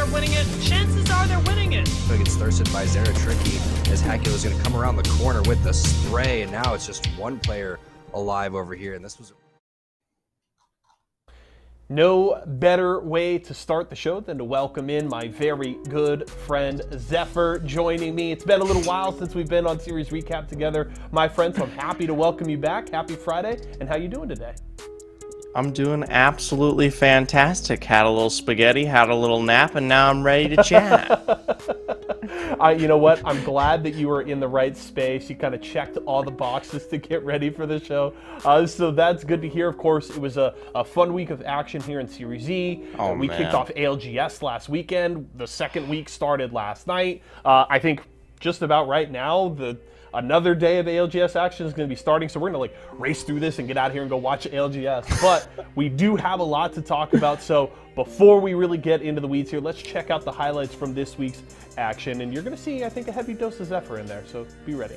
they're winning it, chances are they're winning it. Gets thirsted by Zera Tricky as Hakula is going to come around the corner with the spray, and now it's just one player alive over here, and this was... No better way to start the show than to welcome in my very good friend Zephyr joining me. It's been a little while since we've been on Series Recap together, my friend, so I'm happy to welcome you back. Happy Friday, and how you doing today? I'm doing absolutely fantastic. Had a little spaghetti, had a little nap, and now I'm ready to chat. You know what? I'm glad that you were in the right space. You kind of checked all the boxes to get ready for the show. So that's good to hear. Of course, it was a fun week of action here in Series E. We kicked off ALGS last weekend. The second week started last night. I think just about right now, another day of ALGS action is going to be starting, so we're going to race through this and get out here and go watch ALGS. But we do have a lot to talk about, so before we really get into the weeds here, let's check out the highlights from this week's action. And you're going to see, I think, a heavy dose of Zephyr in there, so be ready.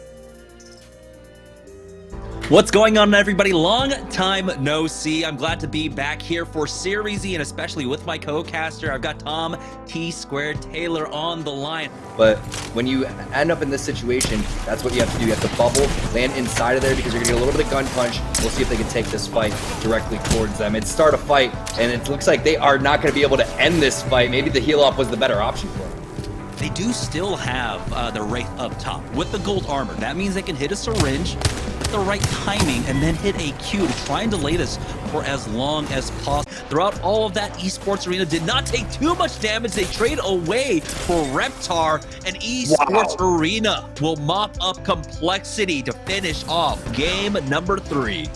What's going on, everybody? Long time no see. I'm glad to be back here for Series E, and especially with my co-caster. I've got Tom T-Squared Taylor on the line. But when you end up in this situation, that's what you have to do. You have to bubble, land inside of there, because you're going to get a little bit of gun punch. We'll see if they can take this fight directly towards them. It's start a fight, and it looks like they are not going to be able to end this fight. Maybe the heal-off was the better option for them. They do still have the Wraith up top with the gold armor. That means they can hit a syringe with the right timing and then hit a Q to try and delay this for as long as possible. Throughout all of that, Esports Arena did not take too much damage. They trade away for Reptar, and Esports Arena will mop up complexity to finish off game number 3.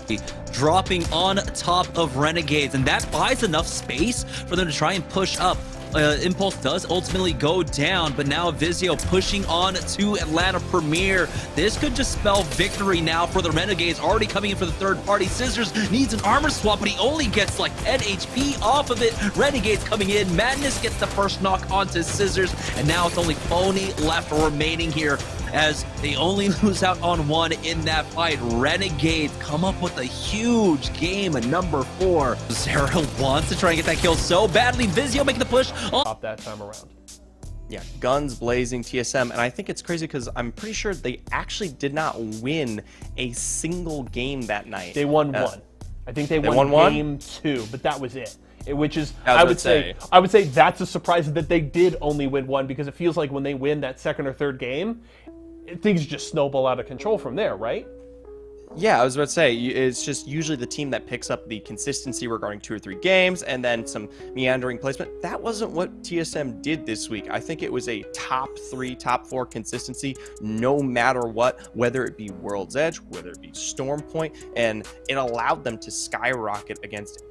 Dropping on top of Renegades, and that buys enough space for them to try and push up. Impulse does ultimately go down, but now Vizio pushing on to Atlanta Premier. This could just spell victory now for the Renegades, already coming in for the third party. Scissors needs an armor swap, but he only gets like 10 HP off of it. Renegades coming in. Madness gets the first knock onto Scissors, and now it's only Phony left remaining here, as they only lose out on one in that fight. Renegades come up with a huge game at number 4. Zera wants to try and get that kill so badly. Vizio making the push. Top that time around. Yeah, guns blazing, TSM, and I think it's crazy because I'm pretty sure they actually did not win a single game that night. They won one. I think they won game 2, but that was it. Which is, I would say that's a surprise that they did only win one, because it feels like when they win that second or third game, things just snowball out of control from there, right? Yeah, I was about to say, it's just usually the team that picks up the consistency regarding 2 or 3 games and then some meandering placement. That wasn't what TSM did this week. I think it was a top 3, top 4 consistency, no matter what, whether it be World's Edge, whether it be Storm Point, and it allowed them to skyrocket against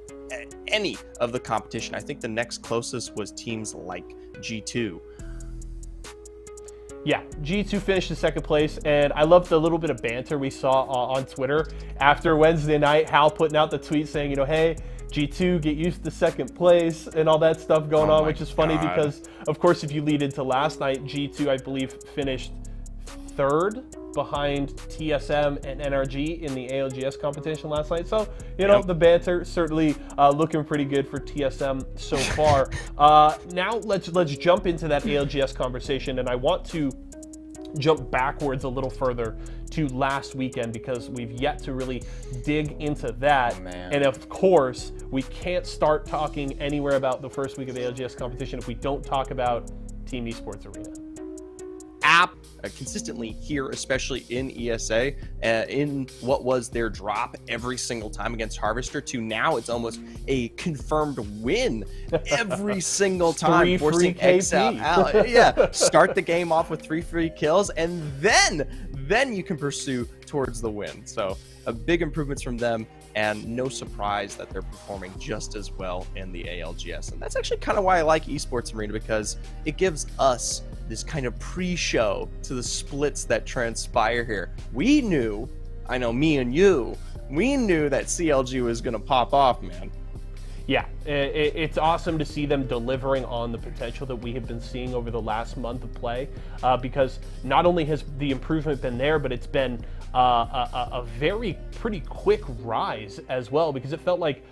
any of the competition. I think the next closest was teams like G2. Yeah, G2 finished in second place, and I loved the little bit of banter we saw on Twitter after Wednesday night. Hal putting out the tweet saying, you know, hey, G2, get used to second place, and all that stuff going on, which is funny because, of course, if you lead into last night, G2, I believe, finished third behind TSM and NRG in the ALGS competition last night. So, you know, the banter certainly looking pretty good for TSM so far. Now let's jump into that ALGS conversation, and I want to jump backwards a little further to last weekend because we've yet to really dig into that. And of course, we can't start talking anywhere about the first week of ALGS competition if we don't talk about Team Esports Arena. Consistently here, especially in ESA, in what was their drop every single time against Harvester, to now it's almost a confirmed win every single time, forcing X out. Yeah, start the game off with 3 free kills, and then you can pursue towards the win. So big improvements from them, and no surprise that they're performing just as well in the ALGS. And that's actually kind of why I like Esports Arena, because it gives us this kind of pre-show to the splits that transpire here. We knew, I know me and you, we knew that CLG was going to pop off, man. Yeah, it's awesome to see them delivering on the potential that we have been seeing over the last month of play, because not only has the improvement been there, but it's been a very pretty quick rise as well, because it felt like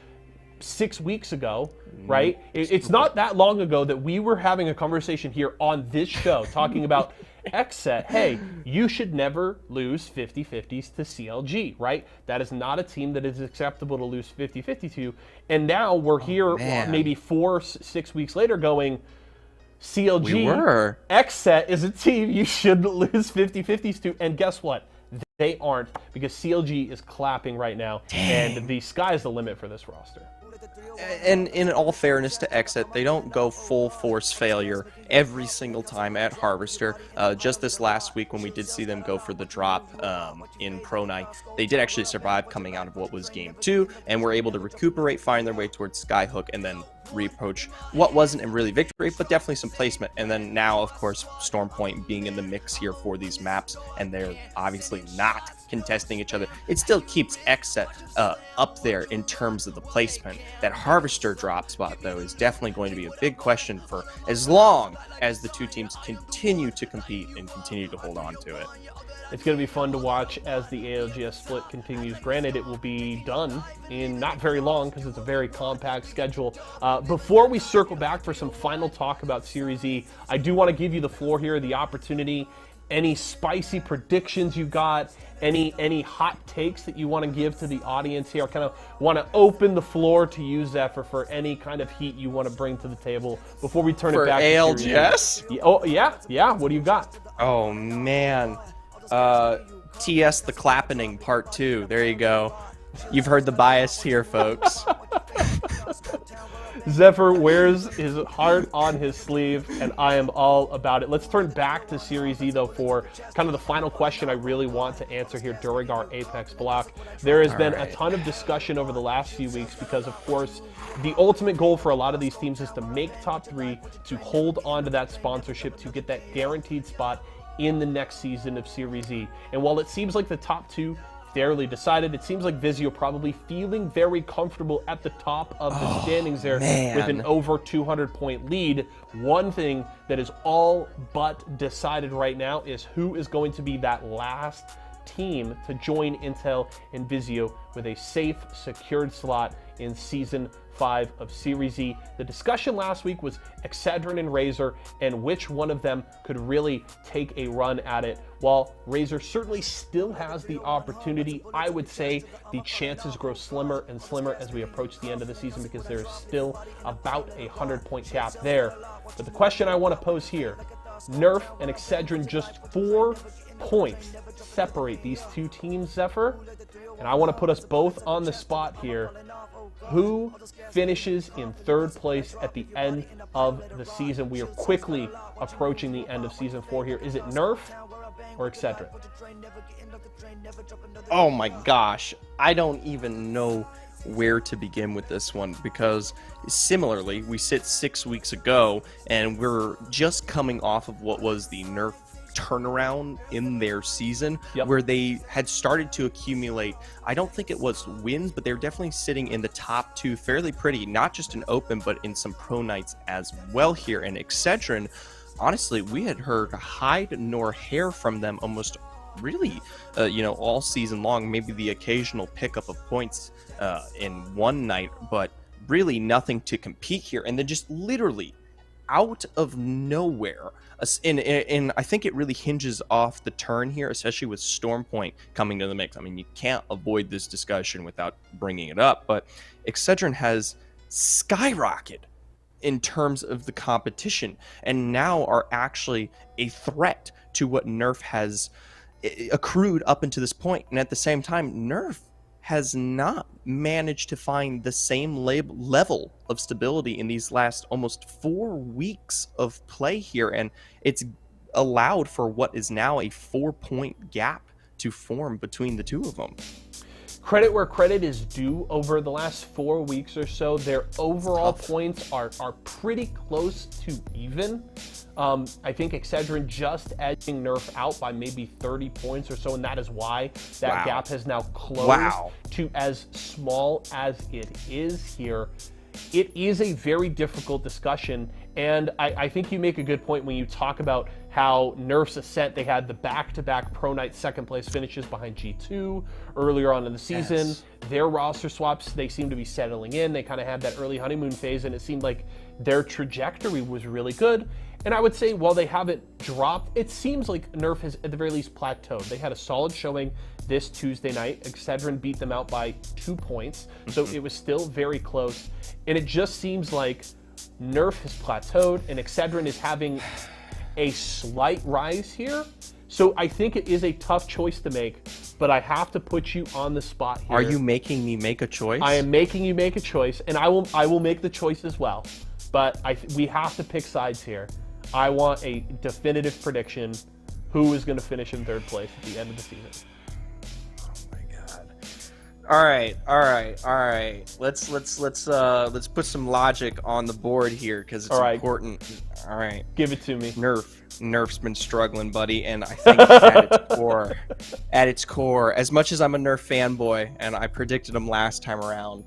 6 weeks ago, right? It's not that long ago that we were having a conversation here on this show talking about XSET. Hey, you should never lose 50-50s to CLG, right? That is not a team that is acceptable to lose 50-50 to. And now we're here maybe 4-6 weeks later going, CLG, XSET is a team you shouldn't lose 50-50s to. And guess what? They aren't, because CLG is clapping right now. Dang. And the sky's the limit for this roster. And in all fairness to XSET, they don't go full force failure every single time at Harvester. Just this last week when we did see them go for the drop in Pro Night, they did actually survive coming out of what was Game 2 and were able to recuperate, find their way towards Skyhook, and then reapproach what wasn't a really victory, but definitely some placement. And then now, of course, Storm Point being in the mix here for these maps, and they're obviously not contesting each other. It still keeps XSET up there in terms of the placement. That Harvester drop spot, though, is definitely going to be a big question for as long as the two teams continue to compete and continue to hold on to it. It's going to be fun to watch as the ALGS split continues. Granted, it will be done in not very long because it's a very compact schedule. Before we circle back for some final talk about Series E, I do want to give you the floor here, the opportunity. Any spicy predictions you got, any hot takes that you want to give to the audience here? I kind of want to open the floor to you, Zephyr, for any kind of heat you want to bring to the table before we turn it back ALGS? to Oh, yeah. What do you got? Oh, man. TS the Clappening Part 2. There you go. You've heard the bias here, folks. Zephyr wears his heart on his sleeve, and I am all about it. Let's turn back to Series E, though, for kind of the final question I really want to answer here during our Apex block. There has been a ton of discussion over the last few weeks because, of course, the ultimate goal for a lot of these teams is to make top 3, to hold on to that sponsorship, to get that guaranteed spot in the next season of Series E. And while it seems like the top 2 fairly decided, it seems like Vizio probably feeling very comfortable at the top of the standings there with an over 200-point lead. One thing that is all but decided right now is who is going to be that last team to join Intel and Vizio with a safe, secured slot in Season 5 of Series E. The discussion last week was Excedrin and Razor and which one of them could really take a run at it. While Razor certainly still has the opportunity, I would say the chances grow slimmer and slimmer as we approach the end of the season because there is still about a 100-point gap there. But the question I want to pose here, Nerf and Excedrin, just 4 points separate these two teams, Zephyr. And I want to put us both on the spot here. Who finishes in 3rd place at the end of the season? We are quickly approaching the end of Season 4 here. Is it Nerf or Excedrin? Oh my gosh. I don't even know where to begin with this one, because similarly, we sit 6 weeks ago and we're just coming off of what was the Nerf turnaround in their season, where they had started to accumulate, I don't think it was wins, but they're definitely sitting in the top 2 fairly pretty, not just in open, but in some pro nights as well here. And Excedrin, honestly, we had heard hide nor hair from them almost really, all season long, maybe the occasional pickup of points in one night, but really nothing to compete here. And then just literally out of nowhere, and I think it really hinges off the turn here, especially with Storm Point coming to the mix. I mean, you can't avoid this discussion without bringing it up, but Excedrin has skyrocketed in terms of the competition and now are actually a threat to what Nerf has accrued up until this point. And at the same time, Nerf has not managed to find the same level of stability in these last almost 4 weeks of play here, and it's allowed for what is now a 4-point gap to form between the two of them. Credit where credit is due. Over the last 4 weeks or so, their overall points are pretty close to even. I think Excedrin just edging Nerf out by maybe 30 points or so, and that is why that gap has now closed to as small as it is here. It is a very difficult discussion, and I think you make a good point when you talk about how Nerf's Ascent, they had the back-to-back Pro Night second place finishes behind G2 earlier on in the season. Yes. Their roster swaps, they seem to be settling in. They kind of had that early honeymoon phase, and it seemed like their trajectory was really good. And I would say, while they haven't dropped, it seems like Nerf has at the very least plateaued. They had a solid showing this Tuesday night. Excedrin beat them out by 2 points, so it was still very close. And it just seems like Nerf has plateaued, and Excedrin is having a slight rise here. So I think it is a tough choice to make, but I have to put you on the spot here. Are you making me make a choice? I am making you make a choice, and I will make the choice as well. But we have to pick sides here. I want a definitive prediction who is going to finish in third place at the end of the season. Oh my god. All right. Let's put some logic on the board here because it's important. All right. Give it to me. Nerf's been struggling, buddy, and I think at its core, as much as I'm a Nerf fanboy and I predicted them last time around,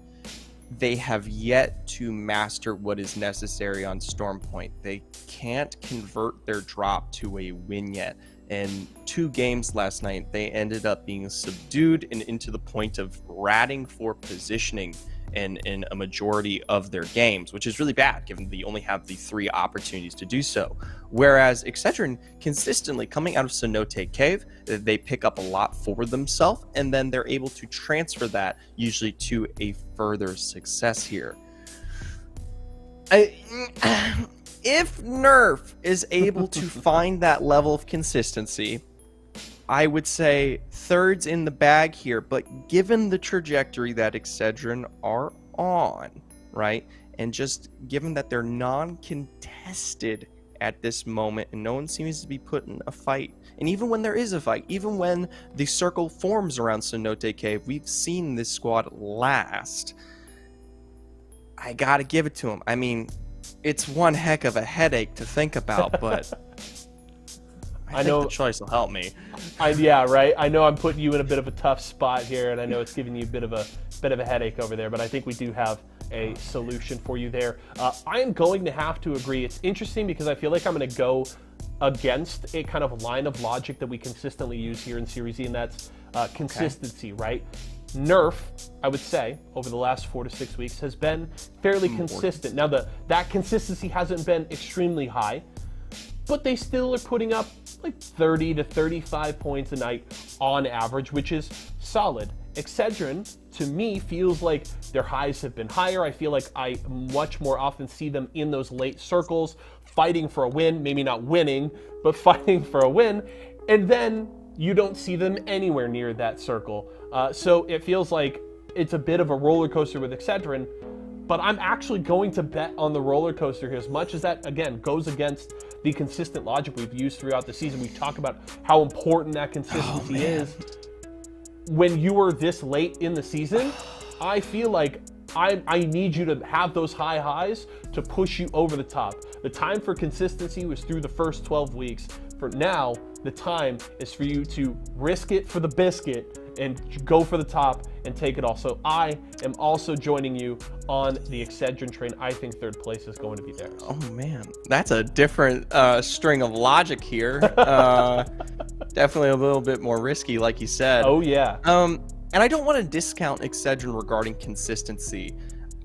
they have yet to master what is necessary on Stormpoint. They can't convert their drop to a win yet. In 2 games last night, they ended up being subdued and into the point of ratting for positioning in a majority of their games, which is really bad given they only have the 3 opportunities to do so. Whereas Excedrin consistently coming out of Cenote Cave, they pick up a lot for themselves, and then they're able to transfer that usually to a further success here. If Nerf is able to find that level of consistency, I would say third's in the bag here, but given the trajectory that Excedrin are on, right, and just given that they're non-contested at this moment and no one seems to be putting a fight, and even when there is a fight, even when the circle forms around Cenote Cave, we've seen this squad last. I gotta give it to them. I mean, it's one heck of a headache to think about, but I know the choice will help me. Yeah, right. I know I'm putting you in a bit of a tough spot here, and I know it's giving you a bit of a headache over there, but I think we do have a solution for you there. I am going to have to agree. It's interesting because I feel like I'm going to go against a kind of line of logic that we consistently use here in Series E, and that's consistency, right? Nerf, I would say, over the last 4 to 6 weeks has been fairly consistent. Now, that consistency hasn't been extremely high, but they still are putting up like 30 to 35 points a night on average, which is solid. Excedrin, to me, feels like their highs have been higher. I feel like I much more often see them in those late circles, fighting for a win, maybe not winning, but fighting for a win. And then you don't see them anywhere near that circle. So it feels like it's a bit of a roller coaster with Excedrin, but I'm actually going to bet on the roller coaster here, as much as that, again, goes against the consistent logic we've used throughout the season. We've talked about how important that consistency is. When you are this late in the season, I feel like I need you to have those high highs to push you over the top. The time for consistency was through the first 12 weeks. For now, the time is for you to risk it for the biscuit and go for the top and take it all. So I am also joining you on the Excedrin train. I think third place is going to be theirs. Oh man, that's a different string of logic here. Definitely a little bit more risky, like you said. Oh yeah. And I don't want to discount Excedrin regarding consistency.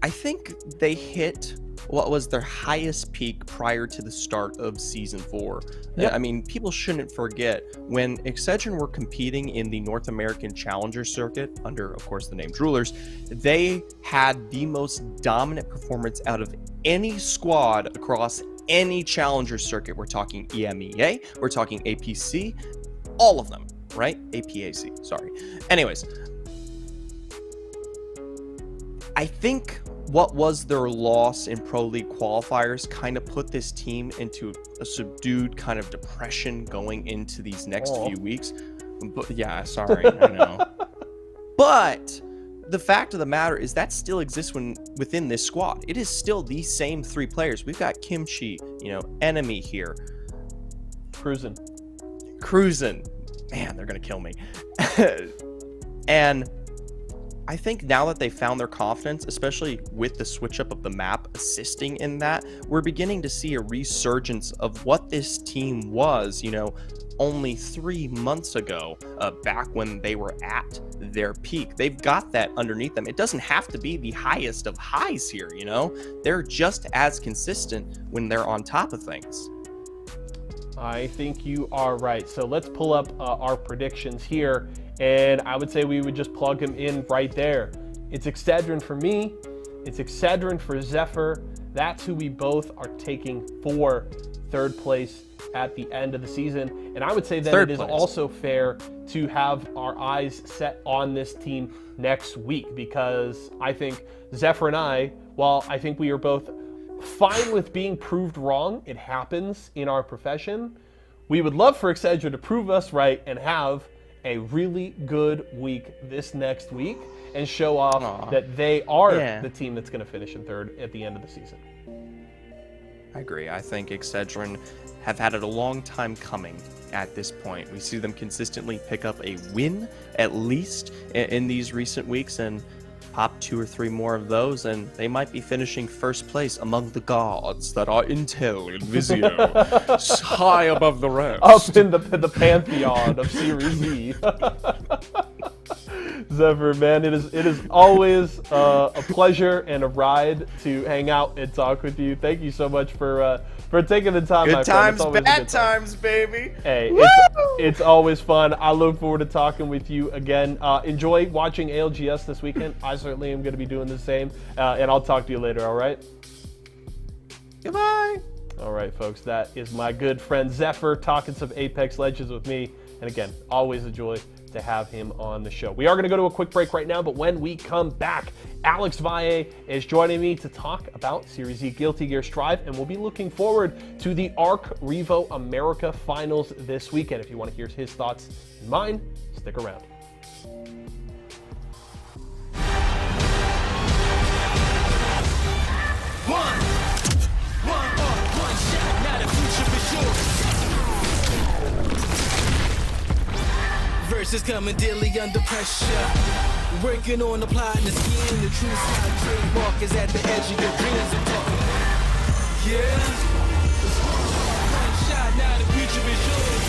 I think they hit what was their highest peak prior to the start of Season 4. Yep. I mean, people shouldn't forget, when Excedrin were competing in the North American Challenger Circuit, under, of course, the name Droolers, they had the most dominant performance out of any squad across any Challenger Circuit. We're talking EMEA, we're talking APC, all of them, right? APAC, sorry. Anyways, I think what was their loss in Pro League qualifiers kind of put this team into a subdued kind of depression going into these next few weeks. But yeah, sorry, I know. But the fact of the matter is that still exists within this squad. It is still these same 3 players. We've got Kimchi, Enemy here. Cruising. Man, they're gonna kill me. And I think now that they found their confidence, especially with the switch up of the map assisting in that, we're beginning to see a resurgence of what this team was, you know, only 3 months ago, back when they were at their peak. They've got that underneath them. It doesn't have to be the highest of highs here, you know? They're just as consistent when they're on top of things. I think you are right. So let's pull up our predictions here, and I would say we would just plug them in right there. It's Excedrin for me. It's Excedrin for Zephyr. That's who we both are taking for third place at the end of the season. And I would say that it is also fair to have our eyes set on this team next week, because I think Zephyr and I, while I think we are both fine with being proved wrong, it happens in our profession, we would love for Excedrin to prove us right and have a really good week this next week and show off that they are the team that's going to finish in third at the end of the season. I agree. I think Excedrin have had it a long time coming at this point. We see them consistently pick up a win, at least, in these recent weeks, and pop 2 or 3 more of those, and they might be finishing first place among the gods that are Intel and Vizio, high above the rest. Up in the pantheon of Series Z. Zephyr, man, it is always a pleasure and a ride to hang out and talk with you. Thank you so much for taking the time. Good times, bad times, baby. Hey, it's always fun. I look forward to talking with you again. Enjoy watching ALGS this weekend. I certainly am going to be doing the same, and I'll talk to you later. All right. Goodbye. All right, folks. That is my good friend Zephyr talking some Apex Legends with me. And again, always a joy to have him on the show. We are going to go to a quick break right now, but when we come back, Alex Valle is joining me to talk about Series Z Guilty Gear Strive, and we'll be looking forward to the ARC Revo America Finals this weekend. If you want to hear his thoughts and mine, stick around. One shot, not a future for sure. Verses coming daily under pressure. Working on the plot and the scheme. The true side trademark is at the edge of your dreams. I'm talking. Yeah. One shot, now the future is yours.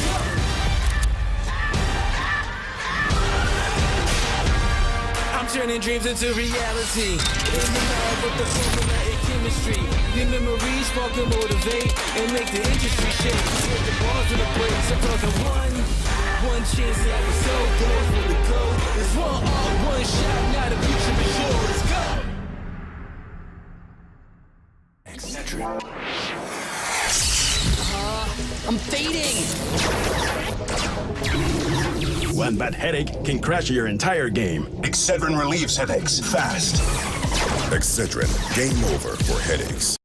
I'm turning dreams into reality. In the lab with the formula and chemistry. Your memories spark and motivate and make the industry shake. With the bars and the breaks, I'm talking one chance to have a soul, go for the goal. It's one shot, now the future is yours. Go! Excedrin. I'm fading. One bad headache can crash your entire game. Excedrin relieves headaches fast. Excedrin, game over for headaches.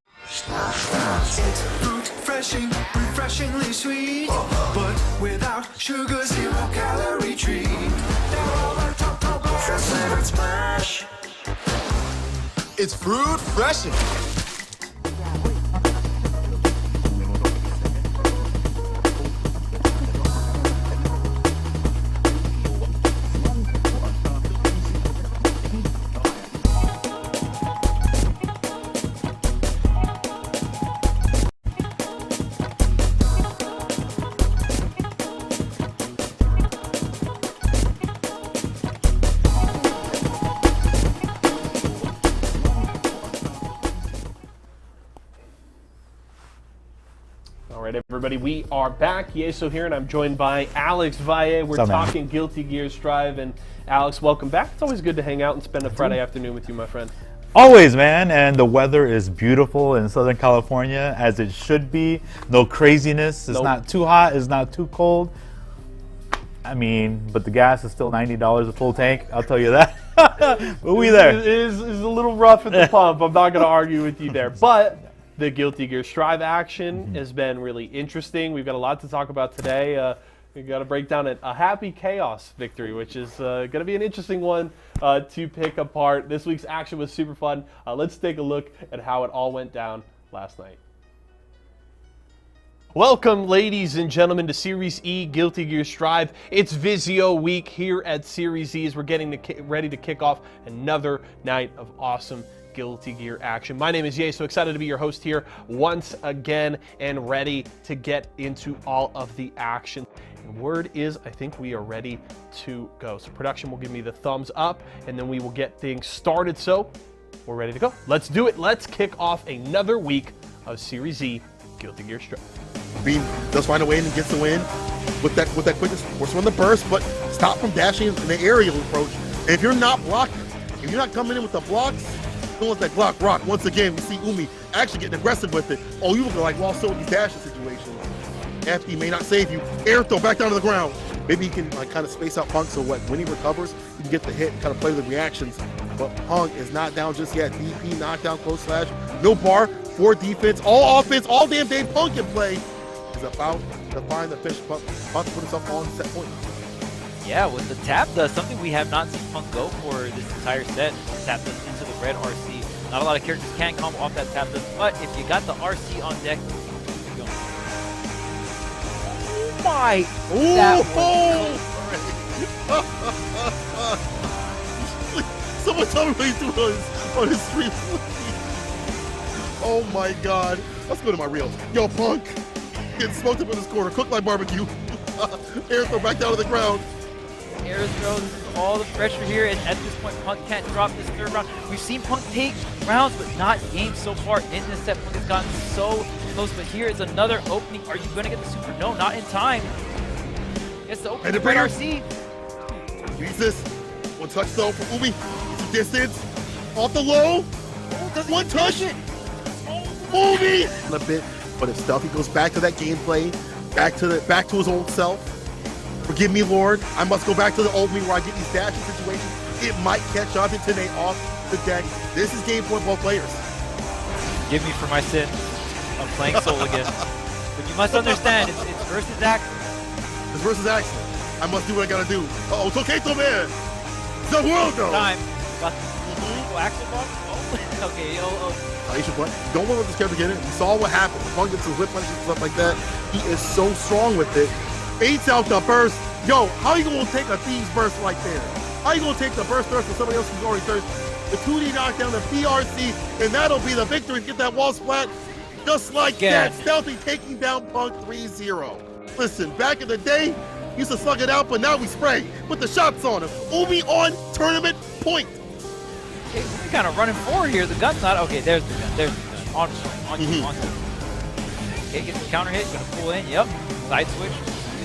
Refreshing, refreshingly sweet, but without sugar, 0 calorie treat. Now all our top flavored smash. It's fruit freshing. Everybody, we are back. Yeso here, and I'm joined by Alex Valle. We're talking Guilty Gear Strive, and Alex, welcome back. It's always good to hang out and spend a Friday afternoon with you, my friend. Always, man, and the weather is beautiful in Southern California, as it should be. No craziness. It's not too hot. It's not too cold. I mean, but the gas is still $90 a full tank. I'll tell you that. But we there. It is a little rough at the pump. I'm not going to argue with you there, but the Guilty Gear Strive action has been really interesting. We've got a lot to talk about today. We've got to break down a Happy Chaos victory, which is going to be an interesting one to pick apart. This week's action was super fun. Let's take a look at how it all went down last night. Welcome, ladies and gentlemen, to Series E Guilty Gear Strive. It's Vizio week here at Series E as we're getting ready to kick off another night of awesome Guilty Gear action. My name is Ye, so excited to be your host here once again and ready to get into all of the action. And word is, I think we are ready to go. So production will give me the thumbs up and then we will get things started. So we're ready to go. Let's do it. Let's kick off another week of Series E Guilty Gear Strive. Beam does find a way and gets the win with that quickness. Force on the burst, but stop from dashing in the aerial approach. And if you're not blocking, if you're not coming in with the blocks, don't let that Glock rock. Once again, we see Umi actually getting aggressive with it. Oh, you look like well, so these dashing situations. FD may not save you. Air throw back down to the ground. Maybe he can kind of space out Punk so when he recovers, he can get the hit and kind of play with the reactions. But Punk is not down just yet. DP knockdown, close slash, no bar, 4 defense, all offense, all damn day Punk can play. Is about to find the fish. Punk put himself on set point. Yeah, with the tap dust, something we have not seen Punk go for this entire set. Tap dust into the red RC. Not a lot of characters can come off that tap dust, but if you got the RC on deck, keep going. Oh my! Someone tell me what he's doing on his stream. Oh my god. Let's go to my reels. Yo, Punk. Getting smoked up in this corner, cooked like barbecue. Air throw back down to the ground. Air throws all the pressure here, and at this point, Punk can't drop this third round. We've seen Punk take rounds, but not games so far in this set. Punk has gotten so close, but here is another opening. Are you going to get the super? No, not in time. It's the opening. Red RC. Jesus. One touch though for Umi. Some distance. Off the low. Oh, one touch. Umi. A bit. But if Stealthy goes back to that gameplay, back to his old self, forgive me, Lord, I must go back to the old me where I get these dashing situations. It might catch on to Tanae off the deck. This is game point both players. Forgive me for my sin of playing Soul again. But you must understand, it's versus Axel. It's versus Axel. I must do what I gotta do. Uh-oh, it's okay, man. It's the world, though. Time. Axel bomb? Oh, okay, don't want to let this character get in. We saw what happened. Punk gets some whip punches and stuff like that. He is so strong with it. Baits out the burst. Yo, how you gonna take a Thieves burst right there? How you gonna take the burst thirst for somebody else who's already thirsty? The 2D knockdown, the PRC, and that'll be the victory. Get that wall splat. Just like that. Stealthy taking down Punk 3-0. Listen, back in the day, used to slug it out, but now we spray. Put the shots on him. Umi on tournament point. Okay, we're kind of running forward here. The gun's not okay. There's the gun. There's the gun. On you. Okay, gets the counter hit. Gonna pull in. Yep. Side switch.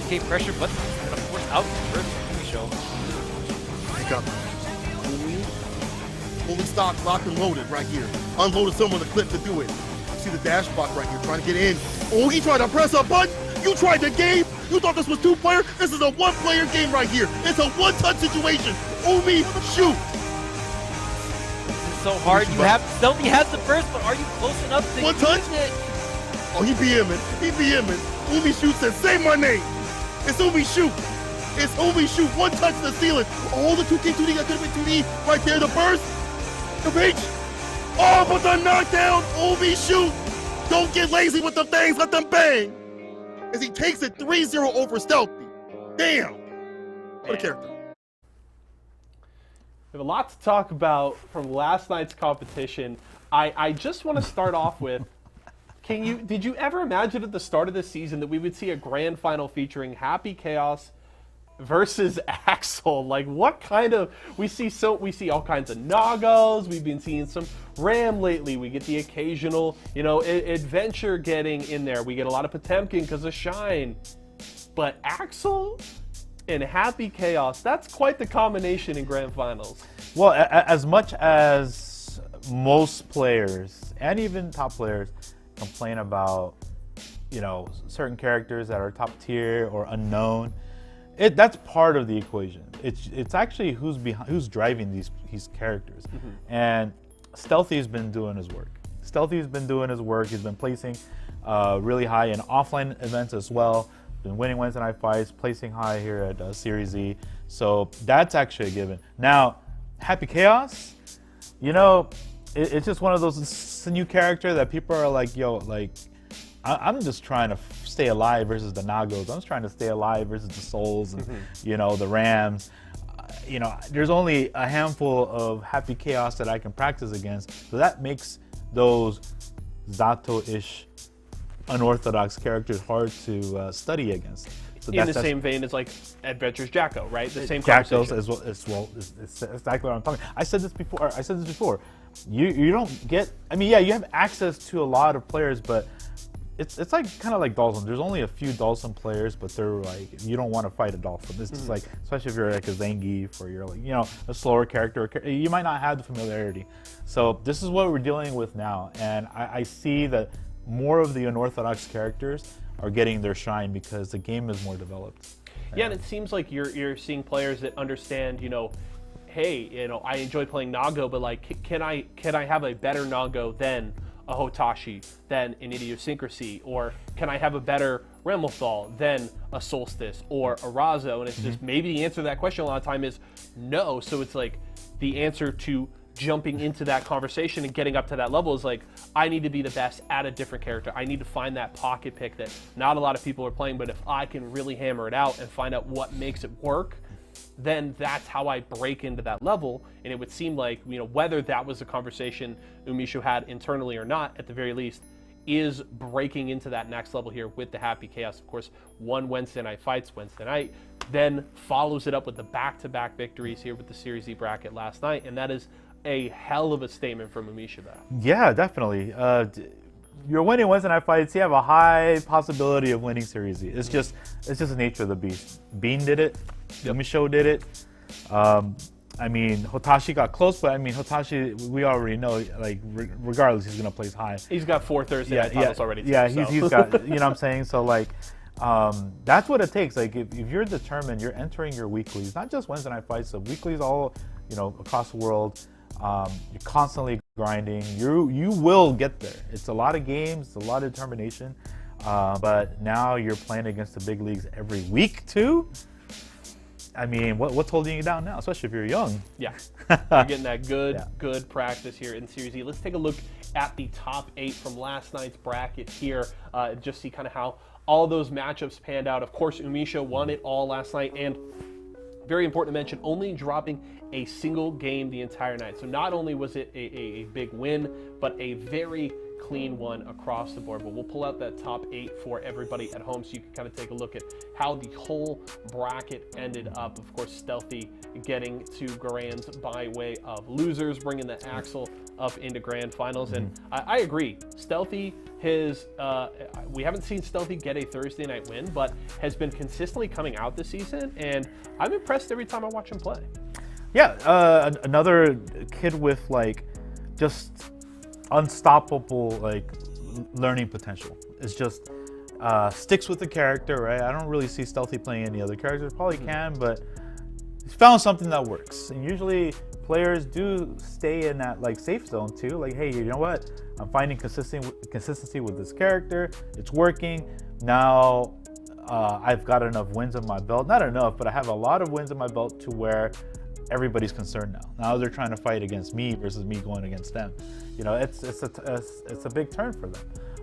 2K pressure, but gonna force out the first Umi show. Pick up. Umi. Fully stocked, locked and loaded right here. Unloaded some of the clip to do it. See the dash block right here, trying to get in. Oh, he tried to press a button. You tried the game. You thought this was 2-player. This is a 1-player game right here. It's a 1-touch situation. Umi, shoot. So hard. Stealthy has the burst, but are you close enough to one touch? It? Oh, he BMing. He BMing. Umi shoot says, say my name. It's Umi shoot. It's Umi shoot. One touch to the ceiling. Oh, the 2K, 2D. That could have been 2D. Right there, the burst. The reach. Oh, but the knockdown. Umi shoot. Don't get lazy with the things. Let them bang. As he takes it 3-0 over Stealthy. Damn. What a character. We have a lot to talk about from last night's competition. I just want to start off with, did you ever imagine at the start of the season that we would see a grand final featuring Happy Chaos versus Axel? Like, what kind of, we see all kinds of Nagos. We've been seeing some Ram lately. We get the occasional, adventure getting in there. We get a lot of Potemkin because of Shine. But Axel and Happy Chaos, that's quite the combination in grand finals. Well, as much as most players and even top players complain about, certain characters that are top tier or unknown, that's part of the equation. It's actually who's driving these characters. And Stealthy's been doing his work. Stealthy's been doing his work. He's been placing really high in offline events as well. Been winning Wednesday night fights, placing high here at Series E. So that's actually a given. Now, Happy Chaos, it's just one of those, it's a new character that people are like, yo, like, I'm just trying to stay alive versus the Nagos. I'm just trying to stay alive versus the Souls and you know, the Rams. You know, there's only a handful of Happy Chaos that I can practice against, so that makes those Zato-ish unorthodox characters hard to study against. So in the same vein as like Adventures Jacko, right? The same Jackos as well. It's exactly what I'm talking. I said this before. You don't get. I mean, yeah, you have access to a lot of players, but it's like kind of like Dawson. There's only a few Dawson players, but they're like, you don't want to fight a Dawson. This is like, especially if you're like a Zangief or you're like, you know, a slower character, you might not have the familiarity. So this is what we're dealing with now, and I see that more of the unorthodox characters are getting their shine because the game is more developed. Yeah, and it seems like you're seeing players that understand, you know, hey, you know, I enjoy playing Nago, but like, can I have a better Nago than a Hotashi, than an Idiosyncrasy, or can I have a better Remothal than a Solstice or a Razo? And it's just maybe the answer to that question a lot of time is no. So it's like the answer to jumping into that conversation and getting up to that level is like, I need to be the best at a different character. I need to find that pocket pick that not a lot of people are playing, but if I can really hammer it out and find out what makes it work, then that's how I break into that level. And it would seem like, you know, whether that was a conversation Umisho had internally or not, at the very least, is breaking into that next level here with the Happy Chaos. Of course, won Wednesday night fights Wednesday night, then follows it up with the back-to-back victories here with the Series E bracket last night, and that is a hell of a statement from Umisho there. Yeah, definitely. You're winning Wednesday night fights. You have a high possibility of winning Series E. It's just the nature of the beast. Bean did it. Umisho did it. I mean, Hotashi got close, but I mean, Hotashi, we already know, like, regardless, he's gonna place high. He's got 4 Thursday night titles already. Yeah, too, he's got, you know what I'm saying? So like, that's what it takes. Like, if you're determined, you're entering your weeklies, not just Wednesday night fights, so weeklies all, you know, across the world. You're constantly grinding. You will get there. It's a lot of games, it's a lot of determination. But now you're playing against the big leagues every week too. I mean, what's holding you down now, especially if you're young? Yeah, you're getting that good practice here in Series E. Let's take a look at the top 8 from last night's bracket here. Just see kind of how all those matchups panned out. Of course, Umisho won it all last night, and very important to mention, only dropping a single game the entire night. So not only was it a big win, but a very clean one across the board. But we'll pull out that top 8 for everybody at home so you can kind of take a look at how the whole bracket ended up. Of course, Stealthy getting to Grands by way of losers, bringing the Axel up into Grand Finals. And I agree, Stealthy we haven't seen Stealthy get a Thursday night win, but has been consistently coming out this season, and I'm impressed every time I watch him play. Yeah, another kid with like just unstoppable like learning potential. It's just sticks with the character, right? I don't really see Stealthy playing any other characters. Probably can, but he's found something that works. And usually players do stay in that like safe zone too. Like, hey, you know what? I'm finding consistency with this character. It's working. Now I've got enough wins on my belt. Not enough, but I have a lot of wins on my belt to where everybody's concerned now. Now they're trying to fight against me versus me going against them. You know, it's a big turn for them.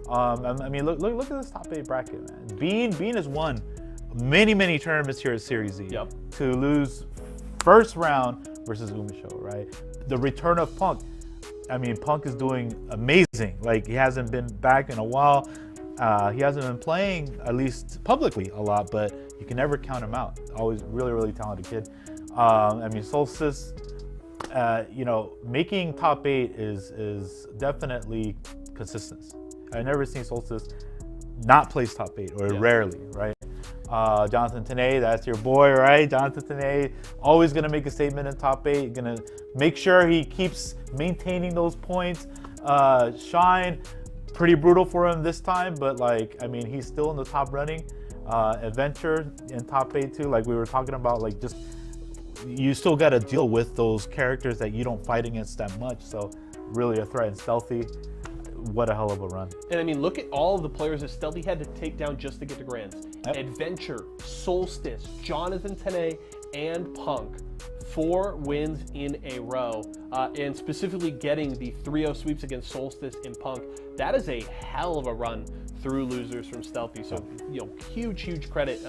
I mean, look at this top 8 bracket, man. Bean has won many tournaments here at Series E. Yep. To lose first round versus Umisho, right? The return of Punk. I mean, Punk is doing amazing. Like, he hasn't been back in a while. He hasn't been playing, at least publicly, a lot, but you can never count him out. Always really talented kid. I mean, Solstice, you know, making top 8 is definitely consistency. I've never seen Solstice not place top 8, or rarely, right? Jonathan Tanay, that's your boy, right? Jonathan Tanay, always gonna make a statement in top 8, gonna make sure he keeps maintaining those points. Shine, pretty brutal for him this time, but like, I mean, he's still in the top running. Adventure in top 8 too, like we were talking about, like just, you still got to deal with those characters that you don't fight against that much. So really a threat. And Stealthy, what a hell of a run. And I mean, look at all of the players that Stealthy had to take down just to get to Grands. Yep. Adventure, Solstice, Jonathan Tanay, and Punk 4 wins in a row, and specifically getting the 3-0 sweeps against Solstice and Punk. That is a hell of a run through losers from Stealthy. So, huge credit.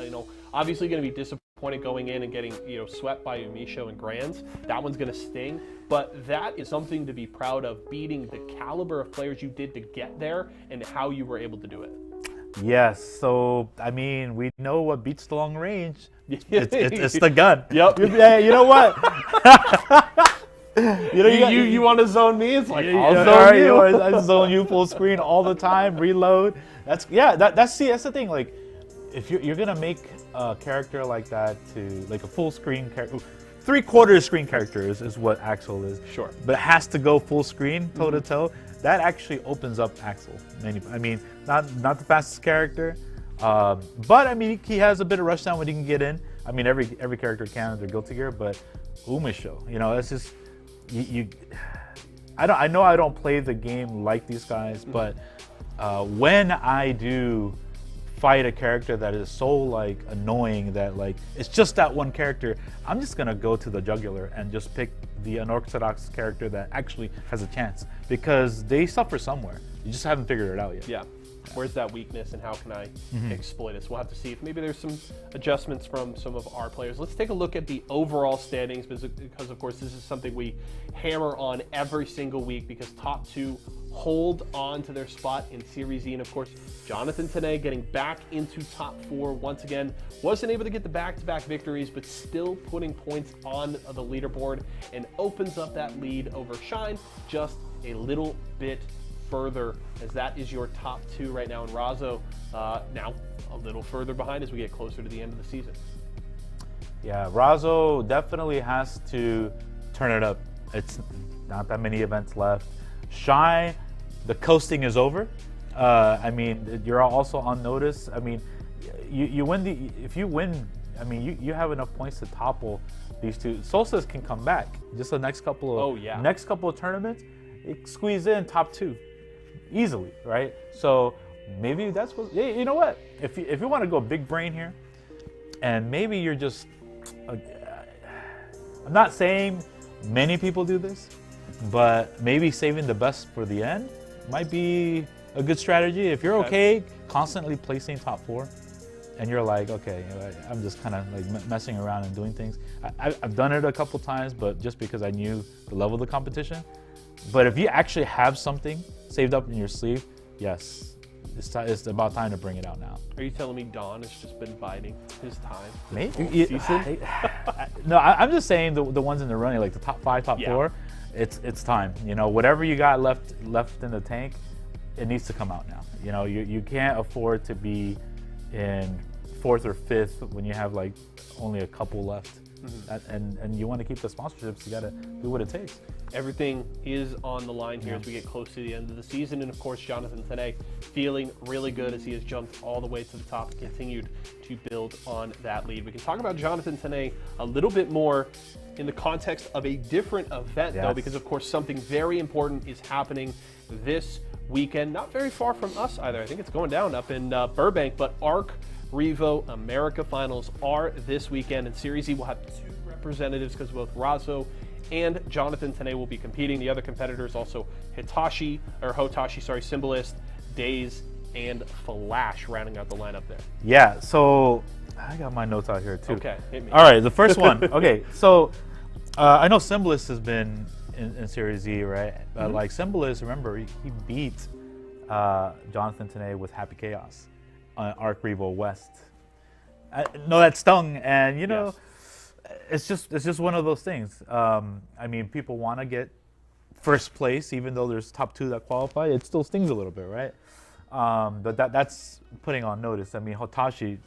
Obviously going to be disappointed going in and getting, swept by Umisho and Grands. That one's going to sting. But that is something to be proud of, beating the caliber of players you did to get there and how you were able to do it. Yes, so, I mean, we know what beats the long range. It's the gun. Yep. Yeah, you know what? you want to zone me? It's like, I'll zone right, you. I zone you full screen all the time, reload. That's the thing. Like, if you're going to make a character like that to, like, a full screen character, 3/4 screen character is what Axel is. Sure. But it has to go full screen, toe to toe. That actually opens up Axel. I mean, not the fastest character, but I mean he has a bit of rushdown when he can get in. I mean every character can with their Guilty Gear, but Umisho, that's just I know I don't play the game like these guys, but when I do fight a character that is so like annoying that like it's just that one character, I'm just gonna go to the jugular and just pick the unorthodox character that actually has a chance, because they suffer somewhere. You just haven't figured it out yet. Yeah. Where's that weakness and how can I exploit it? So we'll have to see if maybe there's some adjustments from some of our players. Let's take a look at the overall standings, because of course this is something we hammer on every single week, because top 2 hold on to their spot in Series E. And of course, Jonathan Tanay getting back into top 4 once again. Wasn't able to get the back-to-back victories, but still putting points on the leaderboard and opens up that lead over Shine just a little bit further, as that is your top 2 right now. And Razo now a little further behind as we get closer to the end of the season. Yeah, Razo definitely has to turn it up. It's not that many events left. Shine, the coasting is over. I mean, you're also on notice. I mean, you win if you win, I mean, you have enough points to topple these two. Solstice can come back. Just the next couple of tournaments, squeeze in top 2 easily, right? So maybe that's what. You know what? If you want to go big brain here, and maybe you're just, I'm not saying many people do this, but maybe saving the best for the end might be a good strategy. If you're okay constantly placing top 4, and you're like, okay, I'm just kind of like messing around and doing things. I've done it a couple times, but just because I knew the level of the competition. But if you actually have something saved up in your sleeve, yes, it's about time to bring it out now. Are you telling me Don has just been biding his time? Maybe. No, I'm just saying the ones in the running, like the top 5, top 4, it's time. Whatever you got left in the tank, it needs to come out now. You can't afford to be in 4th or 5th when you have like only a couple left. And you want to keep the sponsorships, you got to do what it takes. Everything is on the line here as we get close to the end of the season. And of course, Jonathan Tanay feeling really good as he has jumped all the way to the top and continued to build on that lead. We can talk about Jonathan Tanay a little bit more in the context of a different event, though, because of course something very important is happening this weekend, not very far from us either. I think it's going down up in Burbank, but ARC Revo America Finals are this weekend, and Series E will have 2 representatives because both Razo and Jonathan Tanay will be competing. The other competitors also Hotashi, Symbolist, Daze, and Flash rounding out the lineup there. Yeah, so I got my notes out here too. Okay, hit me. All right, the first one. Okay, so I know Symbolist has been in Series E, right? But like Symbolist, remember, he beat Jonathan Tanay with Happy Chaos on Arc Revo West. No, that stung, and it's just one of those things. I mean, people want to get first place, even though there's top 2 that qualify. It still stings a little bit, right? But that's putting on notice. I mean, Hotashi,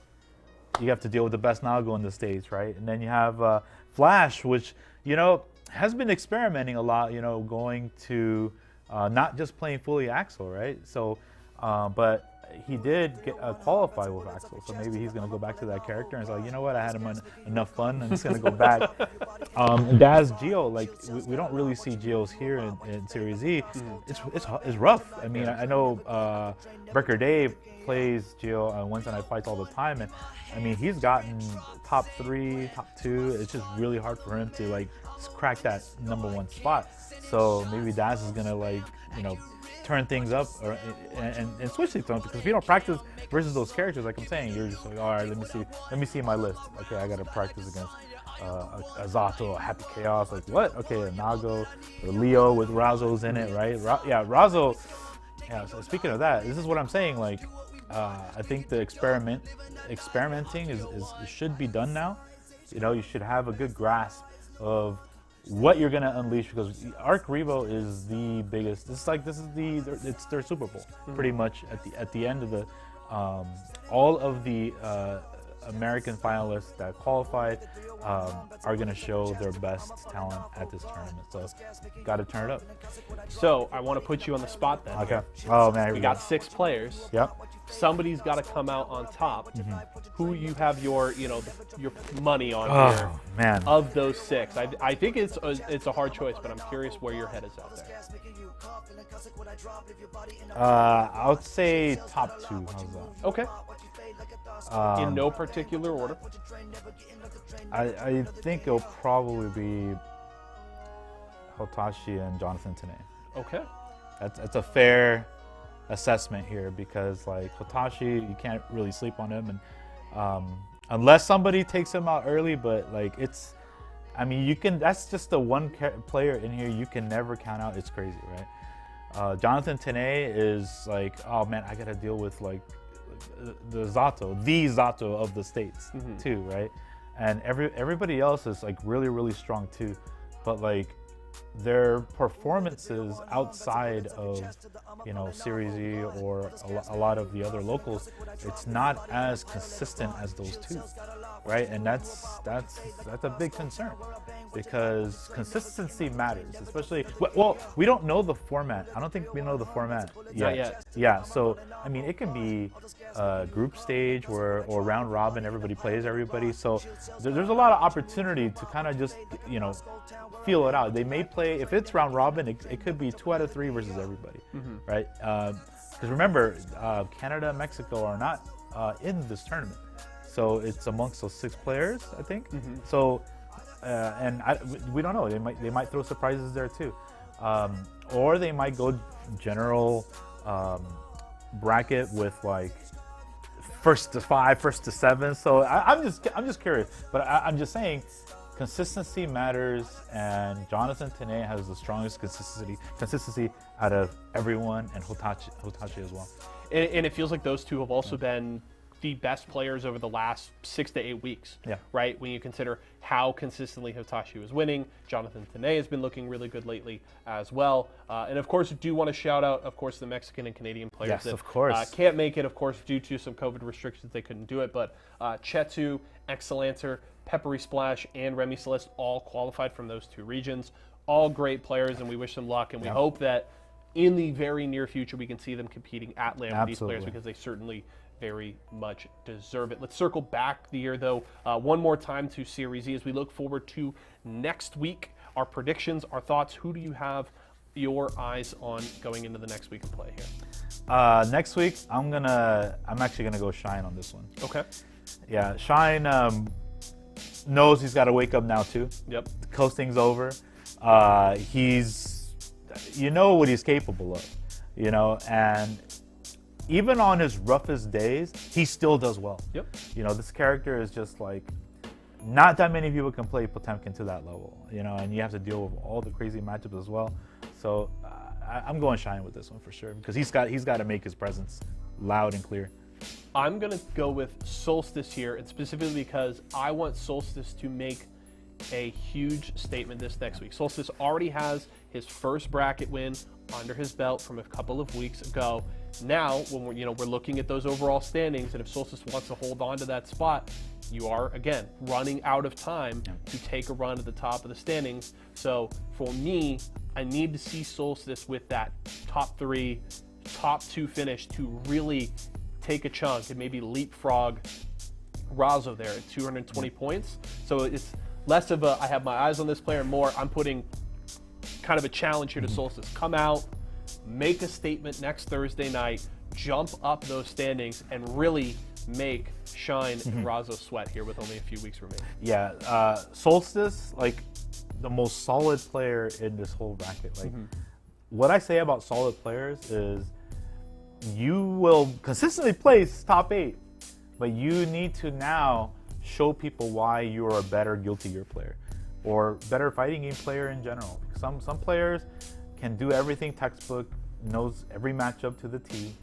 you have to deal with the best Nago in the States, right? And then you have Flash, which has been experimenting a lot. Going to not just playing fully Axel, right? So, but he did qualify with Axel, so maybe he's going to go back to that character and it's like, you know what, I had him enough fun, I'm just going to go back. Daz Geo, like we don't really see Geos here in Series E. It's rough. I mean, I know Brecker Dave plays Geo on Wednesday Night Fights all the time, and I mean he's gotten top 3, top 2. It's just really hard for him to like crack that #1 spot. So maybe Daz is gonna like turn things up and switch things up, because if you don't practice versus those characters, like I'm saying, you're just like, all right, let me see my list. Okay, I gotta practice against a Zato, a Happy Chaos, like what? Okay, a Nago, a Leo with Razo's in it, right? Razo. Yeah. So speaking of that, this is what I'm saying. Like, I think the experimenting should be done now. You should have a good grasp of what you're gonna unleash, because Arc Revo is the biggest. It's their Super Bowl, pretty much at the end of the all of the American finalists that qualified are going to show their best talent at this tournament. So, got to turn it up. So, I want to put you on the spot then. Okay. Oh, man. We got 6 players. Yep. Somebody's got to come out on top. Who you have your money on here? Oh, man. Of those 6. I think it's a hard choice, but I'm curious where your head is out there. I would say top 2. How's that? Okay. In no particular order. I think it'll probably be Hotashi and Jonathan Tanay. Okay. That's a fair assessment here, because like Hotashi, you can't really sleep on him, and unless somebody takes him out early, but like that's just the one player in here you can never count out. It's crazy, right? Jonathan Tanay is like, oh man, I gotta deal with like the Zato of the States too, right? And everybody else is like really, really strong too, but like their performances outside of Series E or a lot of the other locals, it's not as consistent as those 2, right? And that's a big concern, because consistency matters, especially we don't know the format. I don't think we know the format yet. Not yet. Yeah, so I mean it can be group stage or round robin, everybody plays everybody, so there's a lot of opportunity to kind of just feel it out. They may play, if it's round robin, it could be 2 out of 3 versus everybody, right? Because remember, Canada and Mexico are not in this tournament, so it's amongst those 6 players, I think. So, and we don't know. They might throw surprises there too, or they might go general bracket with like first to 5, first to 7. So I'm just curious, but I'm just saying. Consistency matters, and Jonathan Tanay has the strongest consistency out of everyone, and Hotachi as well. And it feels like those 2 have also been the best players over the last 6 to 8 weeks. Yeah. Right? When you consider how consistently Hotachi was winning, Jonathan Tanay has been looking really good lately as well. And of course, I do want to shout out, of course, the Mexican and Canadian players yes, that of course. Can't make it, of course, due to some COVID restrictions. They couldn't do it. But Chetu, Excelancer, Peppery Splash, and Remy Celeste all qualified from those 2 regions. All great players, and we wish them luck. And we hope that in the very near future we can see them competing at LAN with these players, because they certainly very much deserve it. Let's circle back the year, though, one more time to Series E as we look forward to next week. Our predictions, our thoughts. Who do you have your eyes on going into the next week of play here? Next week, I'm actually gonna go Shine on this one. Okay. Yeah, Shine knows he's got to wake up now too. Yep. Coasting's over. He's, what he's capable of, and even on his roughest days, he still does well. Yep. This character is just like, not that many people can play Potemkin to that level, and you have to deal with all the crazy matchups as well. So I'm going Shine with this one for sure, because he's got to make his presence loud and clear. I'm going to go with Solstice here, and specifically because I want Solstice to make a huge statement this next week. Solstice already has his first bracket win under his belt from a couple of weeks ago. Now, when we're looking at those overall standings, and if Solstice wants to hold on to that spot, you are, again, running out of time to take a run at the top of the standings. So for me, I need to see Solstice with that top 3, top 2 finish to really take a chunk and maybe leapfrog Razo there at 220 points. So it's less of a I have my eyes on this player, more I'm putting kind of a challenge here to Solstice. Come out, make a statement next Thursday night, jump up those standings, and really make Shine and Razo sweat here with only a few weeks remaining. Yeah, Solstice, like the most solid player in this whole bracket. Like what I say about solid players is you will consistently place top 8, but you need to now show people why you're a better Guilty Gear player or better fighting game player in general. Some players can do everything textbook, knows every matchup to the T,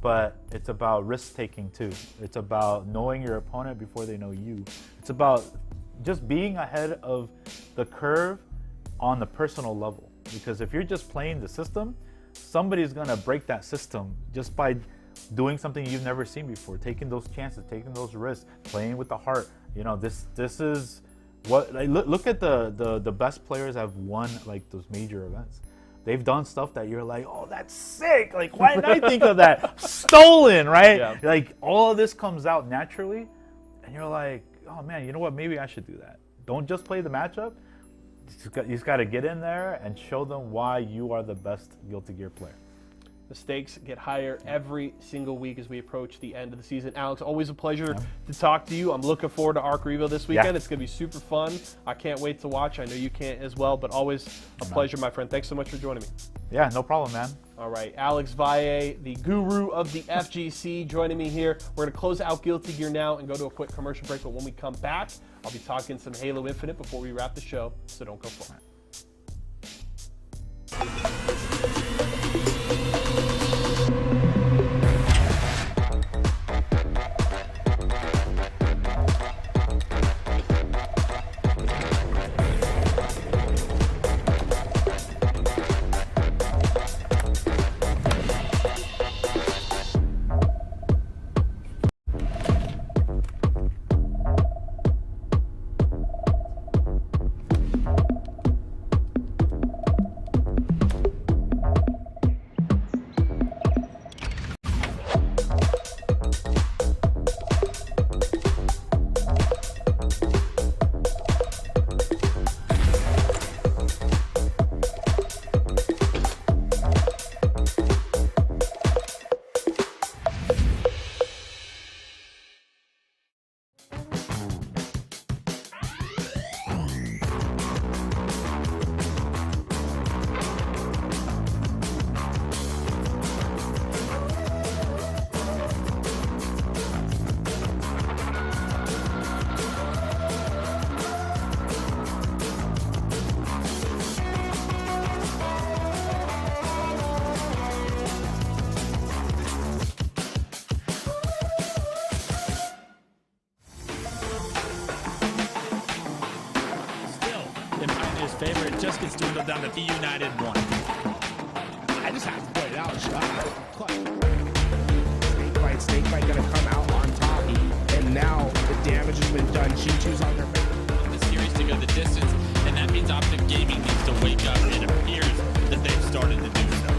but it's about risk taking too. It's about knowing your opponent before they know you. It's about just being ahead of the curve on the personal level. Because if you're just playing the system, somebody's gonna break that system just by doing something you've never seen before, taking those chances, taking those risks, playing with the heart. You know, this is what, like, look at the best players have won like those major events. They've done stuff that you're like, oh, that's sick. Like, why didn't I think of that? Stolen, right? Yeah. Like, all of this comes out naturally, and you're like, oh man, you know what? Maybe I should do that. Don't just play the matchup. You just got to get in there and show them why you are the best Guilty Gear player. The stakes get higher every single week as we approach the end of the season. Alex, always a pleasure to talk to you. I'm looking forward to Arc Revo this weekend. Yeah. It's going to be super fun. I can't wait to watch. I know you can't as well, but always a pleasure, my friend. Thanks so much for joining me. Yeah, no problem, man. All right, Alex Valle, the guru of the FGC, joining me here. We're going to close out Guilty Gear now and go to a quick commercial break, but when we come back, I'll be talking some Halo Infinite before we wrap the show, so don't go far. Favor, it just gets dwindled down to the United one. I just have to put it out. Snake Bite gonna come out on top, and now the damage has been done. G2's on their back. The series to go the distance, and that means Optic Gaming needs to wake up. It appears that they've started to do so.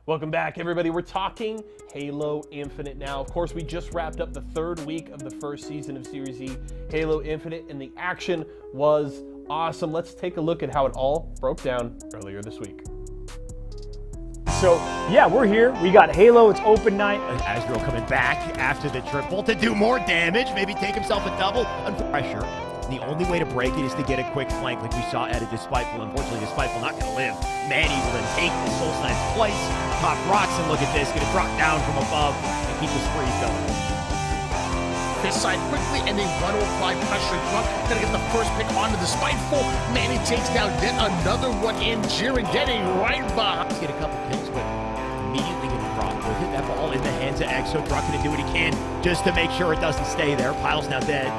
Welcome back, everybody. We're talking Halo Infinite now. Of course, we just wrapped up the 3rd week of the 1st season of Series E, Halo Infinite, and the action was awesome. Let's take a look at how it all broke down earlier this week. So, yeah, we're here. We got Halo. It's open night. Asgirl coming back after the triple to do more damage, maybe take himself a double under pressure. The only way to break it is to get a quick flank like we saw at a Despiteful. Unfortunately, Despiteful not going to live. Manny will then take the Soul Snipe's place. Pop rocks, and look at this. Going to drop down from above and keep the spree going. This side quickly, and they run to apply pressure. Grunt gonna get the first pick onto the Spiteful. Manny takes down yet another one in. Jiren getting right behind. Get a couple picks, but immediately going to drop with it. That ball in the hands of Exo. Druck going to do what he can just to make sure it doesn't stay there. Pyle's now dead.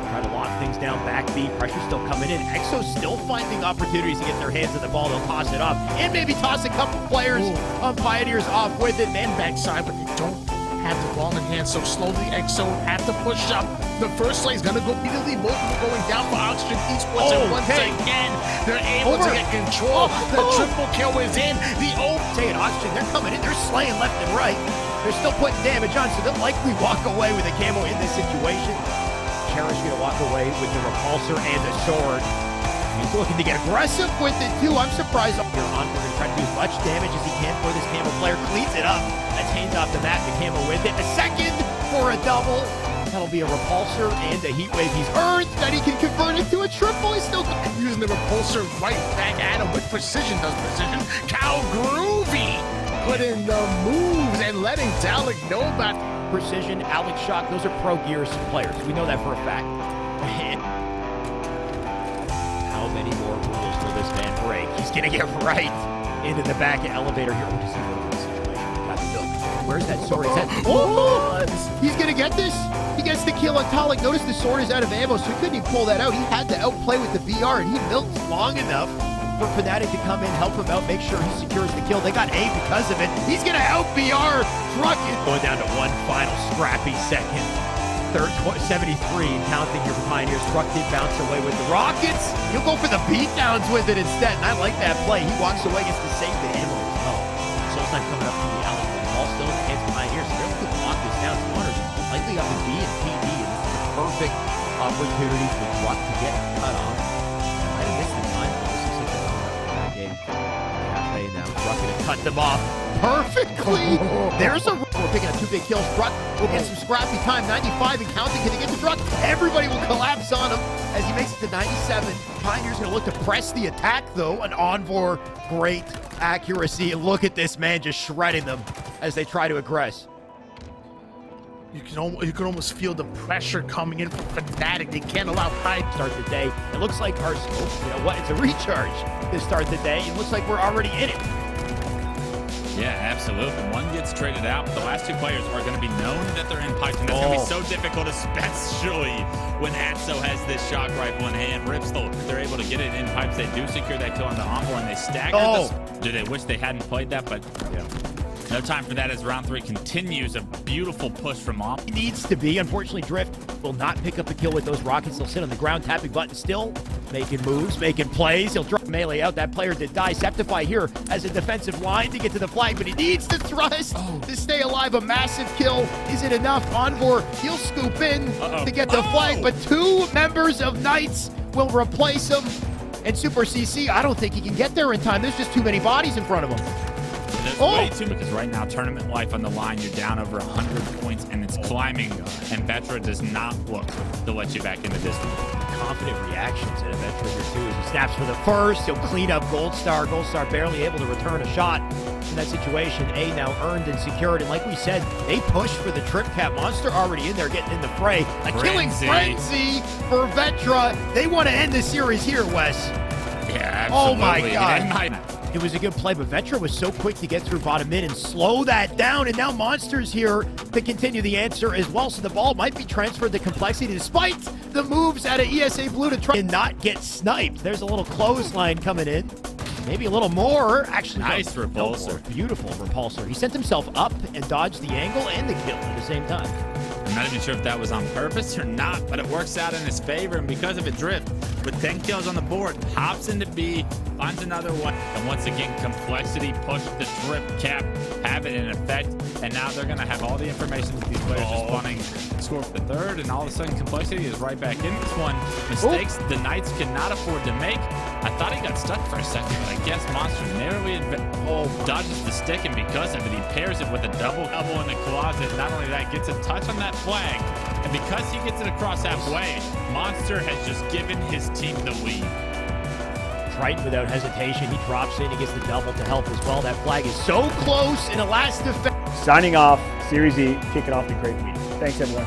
Try to lock things down, back B, pressure still coming in. Exo still finding opportunities to get their hands on the ball. They'll toss it up and maybe toss a couple players on Pioneers off with it. Man backside, but they don't have the ball in hand, so slowly Exo have to push up. The first slay's gonna go immediately. Both of them going down for Oxygen Esports, and once again, they're able to get control. The triple kill is in. The Say it, Oxygen, they're coming in, they're slaying left and right. They're still putting damage on, so they'll likely walk away with a camo in this situation. Cherish gonna walk away with the repulsor and the sword. He's looking to get aggressive with it too. I'm surprised. Here on, we're gonna try to do as much damage as he can for this camo player. Cleans it up. That's hands off the mat. The camo with it. A second for a double. That'll be a repulsor and a heat wave he's earned. That he can convert into a triple. He's still using the repulsor right back at him with precision. Does precision. Cow Groovy put in the moves and letting Dalek know about precision. Alex Shock. Those are pro Gears players. We know that for a fact. How many more rules will this man break? He's gonna get right into the back elevator here. We'll just see what the situation. Got the milk. Where's that sword? Is that? Oh! He's gonna get this. He gets the kill on Talik. Notice the sword is out of ammo, so he couldn't even pull that out. He had to outplay with the BR, and he milked long enough for Fnatic to come in, help him out, make sure he secures the kill. They got A because of it. He's gonna out BR Drucket. Going down to one final scrappy second. Third 73 and counting here for Pioneers. Truck did bounce away with the Rockets. He'll go for the beatdowns with it instead, and I like that play. He walks away, gets to save the ammo as well. Soulstime coming up from the alley. Ball still in the hands of Pioneers. So they're looking to lock this down. Spawners likely up in B and PD, and this is the perfect opportunity for Truck to get cut off. Might have missed the time, but this looks like they're coming up for that game. Cafe now. Truck gonna cut them off perfectly. There's a... We're picking up 2 big kills. Truck will get some scrappy time. 95 and counting. Can he get the Truck? Everybody will collapse on him as he makes it to 97. Pioneers going to look to press the attack, though. An Envor, great accuracy. Look at this man just shredding them as they try to aggress. You can almost feel the pressure coming in from Fnatic. They can't allow Pride start the day. It looks like our scope, you know what? It's a recharge to start the day. It looks like we're already in it. Yeah, absolutely. One gets traded out, but the last 2 players are going to be known that they're in pipes, and that's going to be so difficult, especially when Atso has this shock rifle in hand. Ripstol, they're able to get it in pipes. They do secure that kill on the Envoy, and they stagger this. Do they wish they hadn't played that? But yeah. No time for that as round 3 continues. A beautiful push from Om. He needs to be. Unfortunately, Drift will not pick up the kill with those rockets. They'll sit on the ground, tapping buttons still, making moves, making plays. He'll drop melee out. That player did die. Septify here as a defensive line to get to the flag, but he needs to thrust to stay alive. A massive kill. Is it enough? Envor, he'll scoop in to get the flag, but 2 members of Knights will replace him. And Super CC, I don't think he can get there in time. There's just too many bodies in front of him. There's way too much, because right now, tournament life on the line, you're down over 100 points, and it's climbing, and Vetra does not look to let you back in the distance. Confident reactions at Vetra here, too, as he snaps for the first. He'll clean up Gold Star. Gold Star barely able to return a shot in that situation. A now earned and secured, and like we said, they push for the trip cap. Monster already in there getting in the fray. A killing frenzy for Vetra. They want to end the series here, Wes. Yeah, absolutely. Oh, my God. It was a good play, but Vetra was so quick to get through bottom mid and slow that down, and now Monster's here to continue the answer as well, so the ball might be transferred to Complexity despite the moves out of ESA Blue to try and not get sniped. There's a little clothesline coming in. Maybe a little more. Actually, nice repulsor. Beautiful repulsor. He sent himself up and dodged the angle and the kill at the same time. I'm not even sure if that was on purpose or not, but it works out in his favor, and because of it, Drift, with 10 kills on the board, hops into B, finds another one, and once again, Complexity pushed the trip cap, have it in effect, and now they're going to have all the information that these players are spawning, score for the third, and all of a sudden, Complexity is right back in this one. Mistakes the Knights cannot afford to make. I thought he got stuck for a second, but I guess Monster narrowly dodges the stick, and because of it, he pairs it with a double elbow in the closet. Not only that, gets a touch on that flag, and because he gets it across halfway, Monster has just given his team the lead. Triton without hesitation, he drops in, he gets the double to help as well. That flag is so close in a last defense. Signing off, Series E, kicking off the great meeting. Thanks, everyone.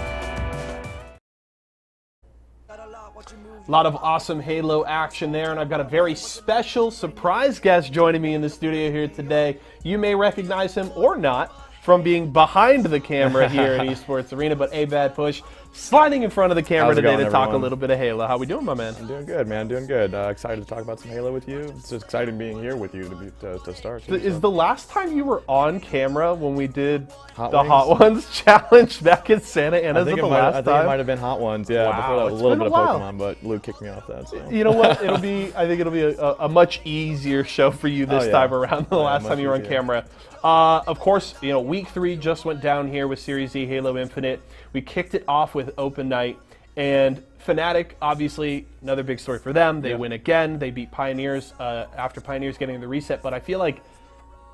A lot of awesome Halo action there, and I've got a very special surprise guest joining me in the studio here today. You may recognize him or not from being behind the camera here at Esports Arena, but a bad push sliding in front of the camera today to talk a little bit of Halo. How we doing, my man? I'm doing good, man. Doing good. Excited to talk about some Halo with you. It's just exciting being here with you to start. Is the last time you were on camera when we did the Hot Ones challenge back in Santa Ana? I think it might have been Hot Ones, yeah. Wow, before that, a little bit of Pokemon, but Luke kicked me off that. So. You know what? I think it'll be a much easier show for you this time around than the last time you were on camera. Of course, you know, week 3 just went down here with Series Z Halo Infinite. We kicked it off with Open Night, and Fnatic, obviously, another big story for them. They win again. They beat Pioneers after Pioneers getting the reset. But I feel like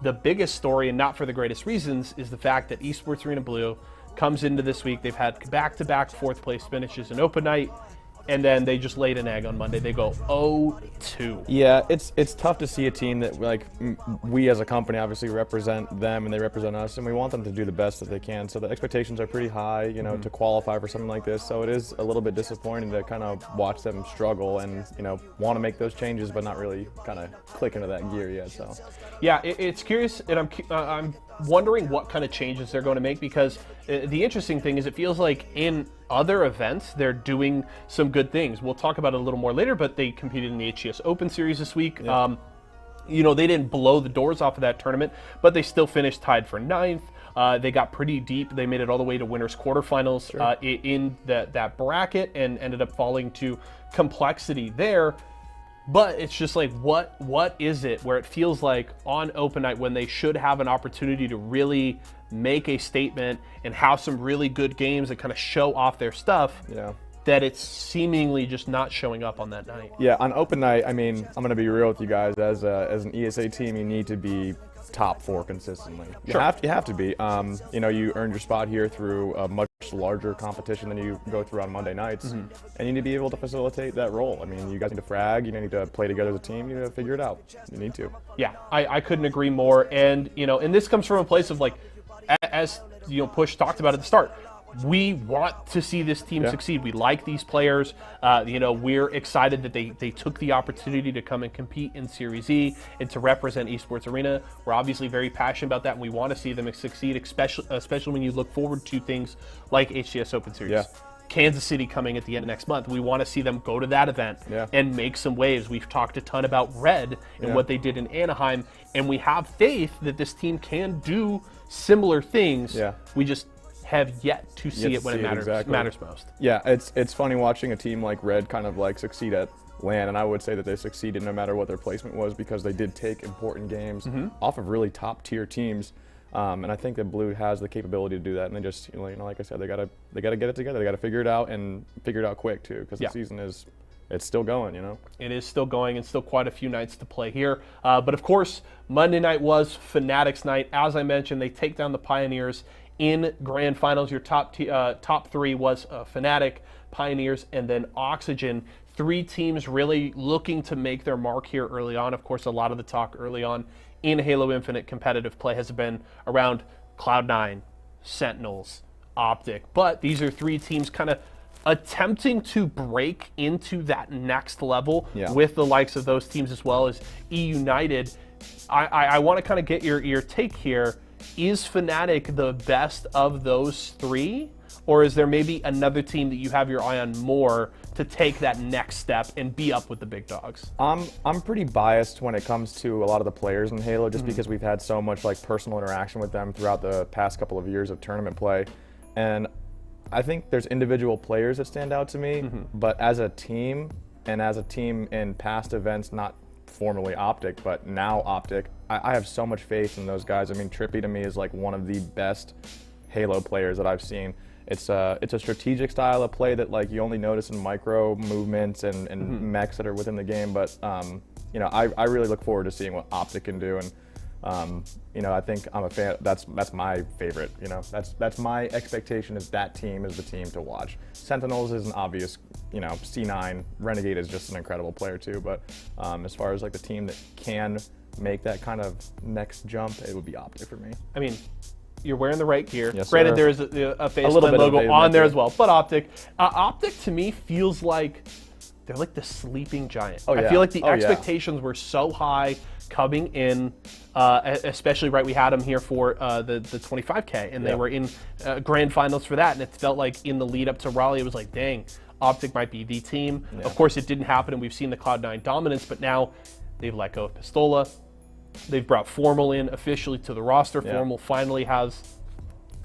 the biggest story, and not for the greatest reasons, is the fact that Esports Arena Blue comes into this week. They've had back-to-back 4th place finishes in Open Night, and then they just laid an egg on Monday. They go 0-2. Yeah, it's tough to see a team that, like, we as a company obviously represent them and they represent us, and we want them to do the best that they can. So the expectations are pretty high, you know, to qualify for something like this. So it is a little bit disappointing to kind of watch them struggle and, you know, want to make those changes, but not really kind of click into that gear yet. So yeah, it's curious, and I'm wondering what kind of changes they're going to make, because the interesting thing is it feels like in other events they're doing some good things. We'll talk about it a little more later, but they competed in the HCS Open Series this week. Yeah. You know, they didn't blow the doors off of that tournament, but they still finished tied for 9th. They got pretty deep. They made it all the way to winners quarterfinals in that bracket, and ended up falling to Complexity there. But it's just like, what is it where it feels like on Open Night, when they should have an opportunity to really make a statement and have some really good games that kind of show off their stuff, that it's seemingly just not showing up on that night? Yeah, on Open Night, I mean, I'm going to be real with you guys. As an ESA team, you need to be top 4 consistently. You have to be. You know, you earned your spot here through a much larger competition than you go through on Monday nights, and you need to be able to facilitate that role. I mean, you guys need to frag, you need to play together as a team, you need to figure it out. You need to. Yeah, I couldn't agree more. And, you know, and this comes from a place of, like, as, you know, Push talked about at the start, we want to see this team succeed. We like these players. You know, we're excited that they took the opportunity to come and compete in Series E and to represent Esports Arena. We're obviously very passionate about that, and we want to see them succeed, especially when you look forward to things like HCS Open Series. Yeah. Kansas City coming at the end of next month. We want to see them go to that event and make some waves. We've talked a ton about Red and what they did in Anaheim, and we have faith that this team can do similar things. Yeah. We just have yet to see it when it matters most. Yeah, it's funny watching a team like Red kind of like succeed at LAN, and I would say that they succeeded no matter what their placement was, because they did take important games off of really top tier teams. And I think that Blue has the capability to do that, and they just, you know, like I said, they gotta get it together. They gotta figure it out, and figure it out quick too, because the season it's still going, you know? It is still going, and still quite a few nights to play here. But of course, Monday night was Fnatic's night. As I mentioned, they take down the Pioneers in grand finals. Your top 3 was Fnatic, Pioneers, and then Oxygen. 3 teams really looking to make their mark here early on. Of course, a lot of the talk early on in Halo Infinite competitive play has been around Cloud9, Sentinels, Optic. But these are 3 teams kind of attempting to break into that next level with the likes of those teams, as well as E United. I want to kind of get your take here. Is Fnatic the best of those 3? Or is there maybe another team that you have your eye on more to take that next step and be up with the big dogs? I'm pretty biased when it comes to a lot of the players in Halo, just because we've had so much like personal interaction with them throughout the past couple of years of tournament play. And I think there's individual players that stand out to me, but as a team, and as a team in past events, not formerly Optic, but now Optic, I have so much faith in those guys. I mean, Trippy to me is like one of the best Halo players that I've seen. It's a strategic style of play that like you only notice in micro movements and mechs that are within the game. But you know, I really look forward to seeing what Optic can do, and you know, I think I'm a fan. That's my favorite. You know, that's my expectation, is that team is the team to watch. Sentinels is an obvious, you know, C9. Renegade is just an incredible player too. But as far as like the team that can make that kind of next jump, it would be Optic for me. I mean, you're wearing the right gear. Yes, granted, sir. there is a Faceland logo on there as well, but Optic. Optic to me feels like they're like the sleeping giant. I feel like the expectations were so high coming in, especially we had them here for the 25K, and they were in grand finals for that, and it felt like in the lead up to Raleigh, it was like, dang, Optic might be the team. Of course, it didn't happen, and we've seen the Cloud9 dominance, but now they've let go of Pistola. They've brought Formal in officially to the roster. Formal finally has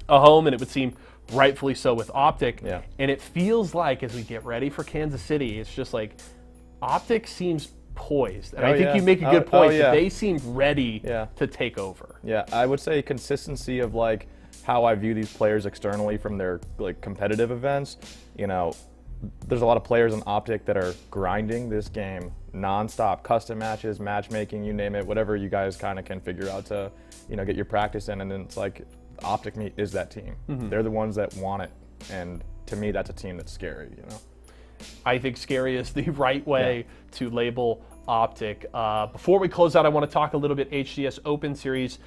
a home, and it would seem rightfully so with Optic. And it feels like as we get ready for Kansas City, it's just like Optic seems poised. And I think you make a good point that they seem ready to take over. Yeah, I would say consistency of like how I view these players externally from their like competitive events. You know, there's a lot of players on Optic that are grinding this game nonstop, custom matches, matchmaking, you name it, whatever you guys kind of can figure out to, you know, get your practice in. And then it's like Optic Meet is that team. They're the ones that want it, and to me, that's a team that's scary. You know, I think scary is the right way to label Optic. Before we close out, I want to talk a little bit HCS Open Series,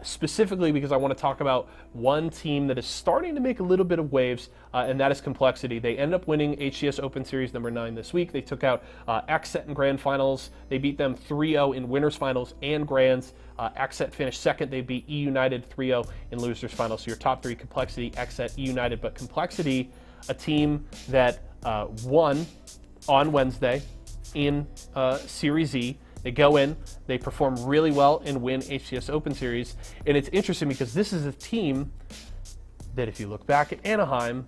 specifically because I want to talk about one team that is starting to make a little bit of waves, and that is Complexity. They ended up winning HCS Open Series number 9 this week. They took out XSET in Grand Finals. They beat them 3-0 in Winners Finals and Grands. XSET finished second. They beat E United 3-0 in Losers Finals. So your top 3, Complexity, XSET, E United. But Complexity, a team that won on Wednesday in Series E. They go in, they perform really well and win HCS Open Series. And it's interesting because this is a team that, if you look back at Anaheim,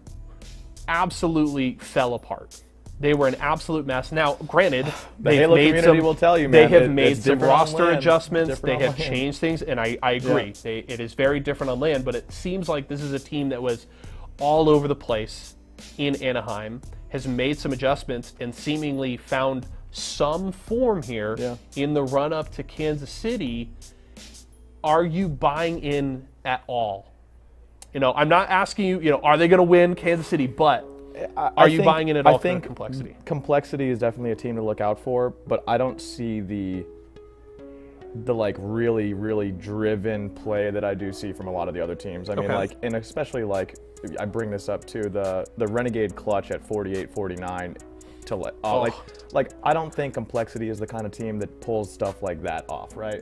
absolutely fell apart. They were an absolute mess. Now, granted, they've made some, will tell you, man, they have made some roster adjustments. They have changed things, and I agree. It is very different on land, but it seems like this is a team that was all over the place in Anaheim, has made some adjustments, and seemingly found some form here in the run-up to Kansas City. Are you buying in at all? You know, I'm not asking you, you know, are they going to win Kansas City, but are you buying in at all for Complexity? Complexity is definitely a team to look out for, but I don't see the like really, really driven play that I do see from a lot of the other teams. I mean, like, and especially like, I bring this up too, the Renegade clutch at 48-49 to like I don't think Complexity is the kind of team that pulls stuff like that off, right?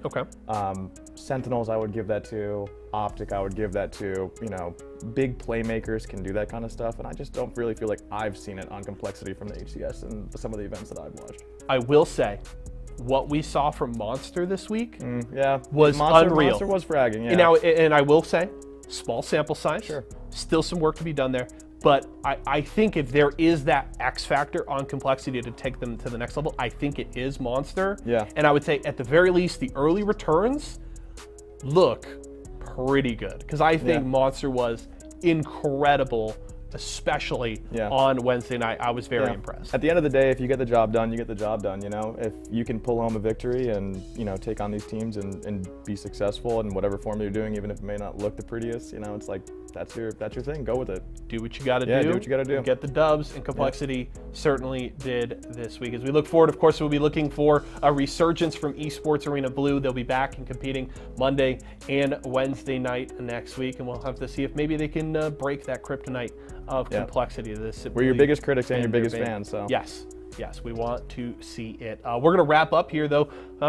Sentinels I would give that to, Optic I would give that to, you know, big playmakers can do that kind of stuff, and I just don't really feel like I've seen it on Complexity from the HCS and some of the events that I've watched. I will say, what we saw from Monster this week was unreal. Monster was fragging, And now, and I will say, small sample size, still some work to be done there. But I think if there is that X factor on Complexity to take them to the next level, I think it is Monster. And I would say, at the very least, the early returns look pretty good. Because I think Monster was incredible, especially on Wednesday night. I was very impressed. At the end of the day, if you get the job done, you get the job done, you know? If you can pull home a victory and, you know, take on these teams and be successful in whatever form you're doing, even if it may not look the prettiest, you know, it's like, that's your thing. Go with it. Do what you got to do. Do what you got to do. Get the dubs, and Complexity certainly did this week. As we look forward, of course, we'll be looking for a resurgence from Esports Arena Blue. They'll be back and competing Monday and Wednesday night next week, and we'll have to see if maybe they can break that kryptonite of Complexity. We're your biggest critics and your biggest fans, so. Yes, we want to see it. We're going to wrap up here, though.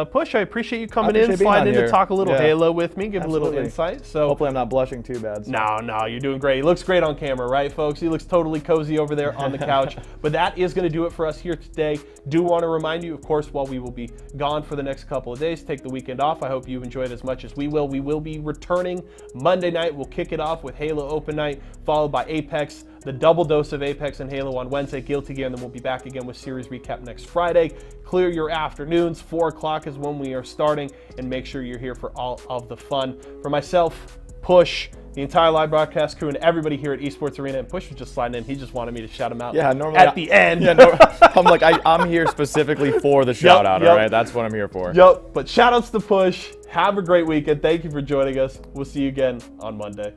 Push, I appreciate you coming in, sliding in to talk a little Halo with me, give a little insight. So hopefully I'm not blushing too bad. So. No, you're doing great. He looks great on camera, right, folks? He looks totally cozy over there on the couch. But that is going to do it for us here today. Do want to remind you, of course, while we will be gone for the next couple of days, take the weekend off. I hope you enjoyed as much as we will. We will be returning Monday night. We'll kick it off with Halo Open Night, followed by Apex, the double dose of Apex and Halo on Wednesday, Guilty Gear, and then we'll be back again with Series Recap next Friday. Clear your afternoons. 4 o'clock is when we are starting, and make sure you're here for all of the fun. For myself, Push, the entire live broadcast crew, and everybody here at Esports Arena, and Push was just sliding in. He just wanted me to shout him out normally at the end. I'm like, I'm here specifically for the shout out, all right? That's what I'm here for. But shout outs to Push. Have a great weekend. Thank you for joining us. We'll see you again on Monday.